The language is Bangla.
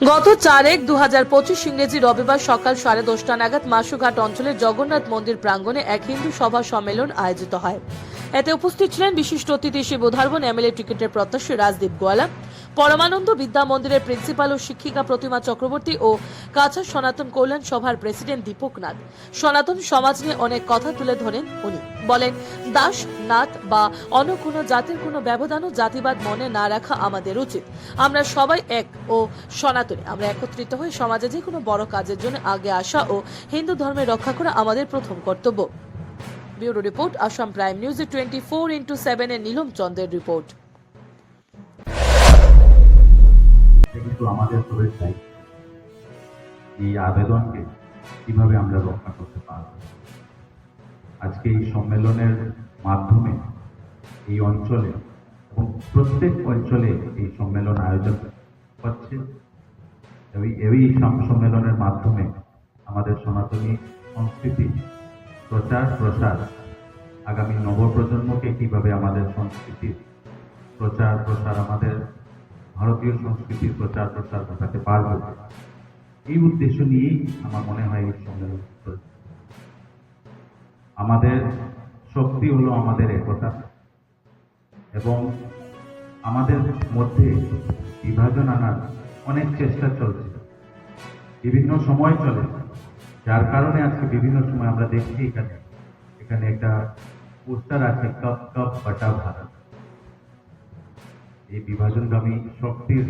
গত 4/1/2025 ইংরেজি রবিবার সকাল 10:30 নাগাদ মাসুঘাট অঞ্চলের জগন্নাথ মন্দির প্রাঙ্গণে এক হিন্দু সভা সম্মেলন আয়োজিত হয়। এতে উপস্থিত ছিলেন বিশিষ্ট অতিথি শিব উদ্ধারবন এমএলএ টিকিটের প্রত্যাশী রাজদীপ গোয়ালা, পরমানন্দ বিদ্যা মন্দিরের প্রিন্সিপাল ও শিক্ষিকা প্রতিমা চক্রবর্তী ও কাছা সনাতন কল্যাণ সভার প্রেসিডেন্ট দীপক নাথ। সনাতন সমাজ নিয়ে অনেক কথা তুলে ধরেন উনি। বলেন, দাস নাথ বা অন্য কোনো জাতির কোনো ব্যবধান ও জাতিবাদ মনে না রাখা আমাদের উচিত। আমরা সবাই এক ও সনাতনী। আমরা একত্রিত হয়ে সমাজে যে কোনো বড় কাজের জন্য আগে আসা ও হিন্দু ধর্মের রক্ষা করা আমাদের প্রথম কর্তব্য। ব্যুরো রিপোর্ট, আসাম প্রাইম নিউজে 24x7 এর নীলম চন্দ্রের রিপোর্ট। কিন্তু আমাদের সবাই চাই এই আবেদনকে কিভাবে আমরা রক্ষা করতে পারব। আজকে এই সম্মেলনের মাধ্যমে এই অঞ্চলে এবং প্রত্যেক অঞ্চলে এই সম্মেলন আয়োজন হচ্ছে। এই সম্মেলনের মাধ্যমে আমাদের সনাতনী সংস্কৃতি প্রচার প্রসার, আগামী নবপ্রজন্মকে কিভাবে আমাদের সংস্কৃতির প্রচার প্রসার, আমাদের ভারতীয় সংস্কৃতির প্রচার প্রসার ঘটাতে পারব, এই উদ্দেশ্য নিয়েই আমার মনে হয় এই সম্মেলন চলছে। আমাদের শক্তি হলো আমাদের একতা, এবং আমাদের মধ্যে বিভাজন আনার অনেক চেষ্টা চলছে, বিভিন্ন সময় চলে, যার কারণে আজকে বিভিন্ন সময় আমরা দেখছি এখানে একটা পোস্টার আছে, কপ কপ বাটা ভারত। এই বিভাজনগামী শক্তির